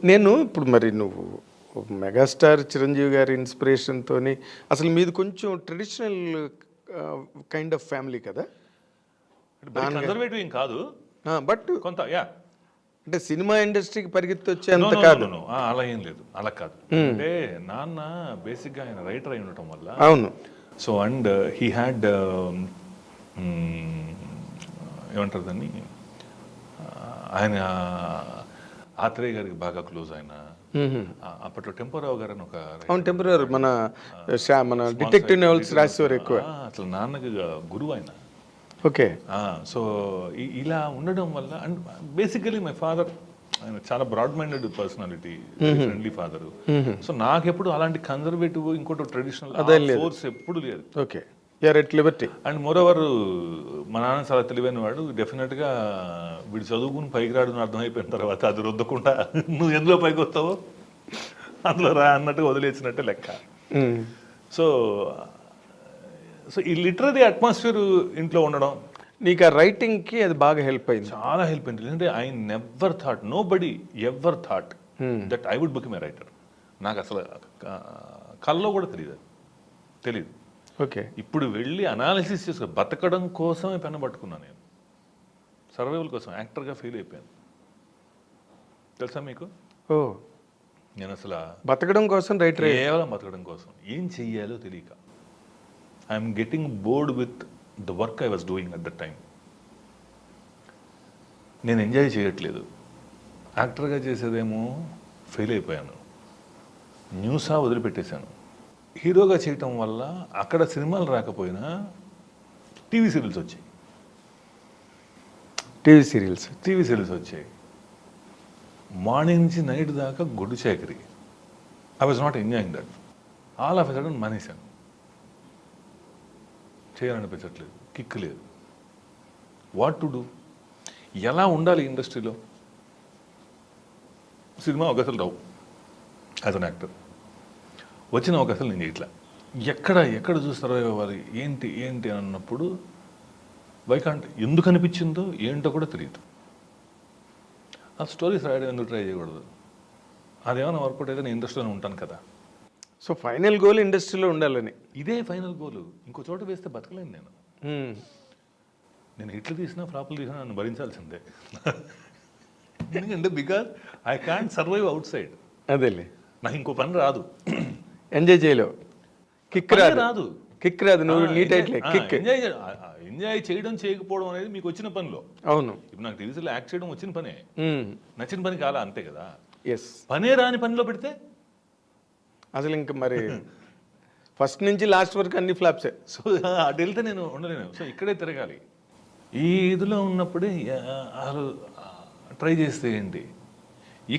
నేను ఇప్పుడు మరి నువ్వు మెగాస్టార్ చిరంజీవి గారి ఇన్స్పిరేషన్తోని అసలు మీది కొంచెం ట్రెడిషనల్ కైండ్ ఆఫ్ ఫ్యామిలీ కదా, కన్జర్వేటివ్ ఏం కాదు, బట్ కొంత యా అంటే సినిమా ఇండస్ట్రీకి పరిగెత్తి వచ్చేంత కాదు. అలా ఏం లేదు, అలా కాదు. అంటే నాన్న బేసిక్గా ఆయన రైటర్ అయి ఉండటం వల్ల, అవును. సో అండ్ హీ హ్యాడ్ ఏమంటారు దాన్ని, ఆయన ఆత్రేయ గారికి బాగా క్లోజ్. ఆయన అప్పట్లో టెంపోరావు గారు అని ఒక అవును, టెంపరీ మన డిటెక్టివ్ నవల్స్ రాసేవారు ఎక్కువ. అసలు నాన్నకి గురువు ఆయన. ఓకే. సో ఇలా ఉండడం వల్ల, అండ్ బేసికలీ మై ఫాదర్ ఆయన చాలా broad minded personality, friendly father. So నాకెప్పుడు అలాంటి కన్జర్వేటివ్ ఇంకోటి ట్రెడిషనల్ ఫోర్స్ ఎప్పుడు లేదు. Okay, at liberty. And moreover మా నాన్న చాలా తెలివైన వాడు. డెఫినెట్గా వీడు చదువుకుని పైకి రాడు అర్థమైపోయిన తర్వాత అది రుద్దకుండా నువ్వు ఎందులో పైకి వస్తావో అందులో రా అన్నట్టుగా వదిలేసినట్టే లెక్క. సో సో ఈ లిటరరీ అట్మాస్ఫియర్ ఇంట్లో ఉండడం నీకు ఆ రైటింగ్కి అది బాగా హెల్ప్ అయింది. చాలా హెల్ప్ అయింది. ఎందుకంటే I never thought, nobody ever thought that I would become a writer. నాకు అసలు కల్లో కూడా తెలియదు. ఓకే. ఇప్పుడు వెళ్ళి అనాలిసిస్ చేసుకో, బతకడం కోసమే పెన్ను పట్టుకున్నాను నేను, సర్వైవల్ కోసం. యాక్టర్గా ఫెయిల్ అయిపోయాను తెలుసా మీకు. ఓ, నేను అసలు బతకడం కోసం రైటర్, కేవలం బతకడం కోసం. ఏం చెయ్యాలో తెలియక I'm getting bored with the work I was doing at the time. నేను ఎంజాయ్ చేయట్లేదు. యాక్టర్గా చేసేదేమో ఫెయిల్ అయిపోయాను, న్యూసా వదిలిపెట్టేశాను. హీరోగా చేయటం వల్ల అక్కడ సినిమాలు రాకపోయినా టీవీ సీరియల్స్ వచ్చాయి. టీవీ సీరియల్స్ వచ్చాయి. మార్నింగ్ నుంచి నైట్ దాకా గొడ్డు చాకరీ. I was not enjoying that. All of a sudden మానేశాను. చేయాలనిపించట్లేదు, కిక్ లేదు. వాట్ టు డూ, ఎలా ఉండాలి ఇండస్ట్రీలో. సినిమా అవకాశాలు రావు యాజ్ అన్ యాక్టర్. వచ్చిన అవకాశాలు నేను ఇట్లా ఎక్కడ చూస్తారో వారు ఏంటి అని అన్నప్పుడు వైకాంట్ ఎందుకు అనిపించిందో ఏంటో కూడా తెలియదు. ఆ స్టోరీస్ రాయడం ఎందుకు ట్రై చేయకూడదు, అదేమైనా వర్కౌట్ అయితే నేను ఇండస్ట్రీలోనే ఉంటాను కదా. సో ఫైనల్ గోల్ ఇండస్ట్రీలో ఉండాలని, ఇదే ఫైనల్ గోల్. ఇంకో చోట వేస్తే బతకలేను నేను. నేను హిట్లు తీసినా ఫ్లాపులు తీసినా నన్ను భరించాల్సిందే. ఎందుకంటే because I can't survive out side. అదేలే, నాకు ఇంకో పని రాదు. ఎంజాయ్ చేయలేవు, కిక్ రాదు. నువ్వు నీట్ అయితే కిక్ ఎంజాయ్ చేయడం చేయకపోవడం అనేది మీకు వచ్చిన పనిలో. అవును, ఇప్పుడు నాకు టీవీలో యాక్ట్ చేయడం వచ్చిన పనే, నచ్చిన పని కాలా, అంతే కదా. ఎస్, పనే రాని పనిలో పెడితే అసలు ఇంకా మరి ఫస్ట్ నుంచి లాస్ట్ వరకు అన్ని ఫ్లాప్సే. సో అటు వెళ్తే నేను ఉండలేను. సో ఇక్కడే తిరగాలి. ఈ ఇదిలో ఉన్నప్పుడే అసలు ట్రై చేస్తే ఏంటి,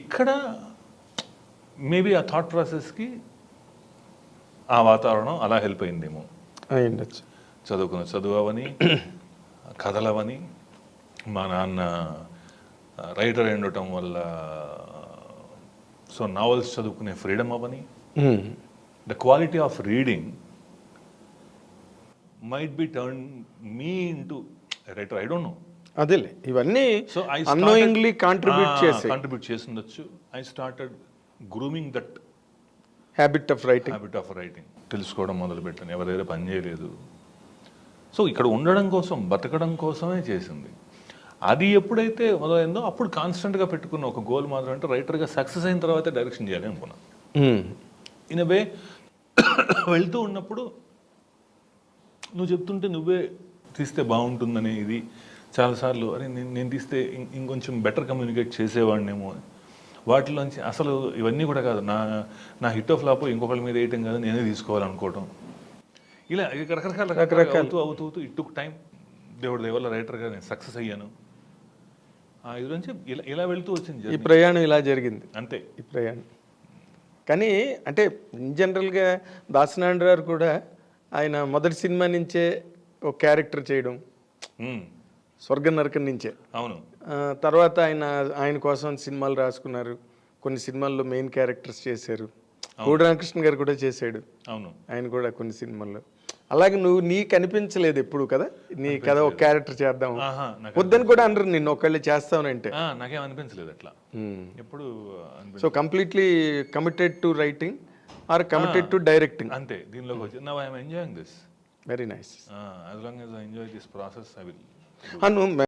ఇక్కడ మేబీ ఆ థాట్ ప్రాసెస్కి ఆ వాతావరణం అలా హెల్ప్ అయిందేమో. అయ్యిండొచ్చు. చదువుకున్న చదువు అవని, కథలవని, మా నాన్న రైటర్ ఉండటం వల్ల సో నావెల్స్ చదువుకునే freedom Avani, the quality of reading might be turn me into writer, I don't know. అదేలే, ఇవన్నీ సో ఐ అన్నోయింగ్లీ కాంట్రిబ్యూట్ చేసి ఉండొచ్చు. I started grooming that habit of writing. తెలుసుకోవడం మొదలుపెట్టాను. ఎవరి దగ్గర పని చేయలేదు. సో ఇక్కడ ఉండడం కోసం, బతకడం కోసమే చేసింది. అది ఎప్పుడైతే మొదలైందో అప్పుడు కాన్స్టెంట్గా పెట్టుకున్న ఒక గోల్ మాత్రం అంటే రైటర్గా సక్సెస్ అయిన తర్వాతే డైరెక్షన్ చేయాలి అనుకున్నాను. ఇన్ ఎ వే వెళ్తూ ఉన్నప్పుడు నువ్వు చెప్తుంటే నువ్వే తీస్తే బాగుంటుందని ఇది చాలాసార్లు, అరే నేను తీస్తే ఇంకొంచెం బెటర్ కమ్యూనికేట్ చేసేవాడినేమో. వాటిలోంచి అసలు ఇవన్నీ కూడా కాదు, నా హిట్ ఆఫ్ ఫ్లాప్ ఇంకొకరి మీద వేయటం కాదు, నేనే తీసుకోవాలనుకోవటం. ఇలా రకరకాల అవుతూ ఇట్ టుక్ టైం. దేవుడి దేవల్ల రైటర్గా నేను సక్సెస్ అయ్యాను. ఇది నుంచి ఇలా వెళ్తూ వచ్చింది ఈ ప్రయాణం. ఇలా జరిగింది అంతే ఈ ప్రయాణం. కానీ అంటే ఇన్ జనరల్గా దాసనారాయణ గారు కూడా ఆయన మొదటి సినిమా నుంచే ఒక క్యారెక్టర్ చేయడం, స్వర్గ నరకం నుంచే. అవును. తర్వాత ఆయన కోసం సినిమాలు రాసుకున్నారు. కొన్ని సినిమాల్లో మెయిన్ క్యారెక్టర్స్ చేశారు. కోడి రామకృష్ణ గారు కూడా చేశాడు. అవును, ఆయన కూడా కొన్ని సినిమాల్లో. అలాగే నువ్వు నీకు అనిపించలేదు ఎప్పుడు కదా నీ కథ ఒక క్యారెక్టర్ చేద్దాం ఆహా, నాకు వద్దని కూడా అనరు నిన్ను ఒకళ్ళు చేస్తావనంటే. నాకేం అనిపించలేదు అట్లా ఎప్పుడు so completely committed to writing or committed to directing. అంతే దీనిలోకి వచ్చి now I'm enjoying this very nice. As long as I enjoy this process I will. నువ్వు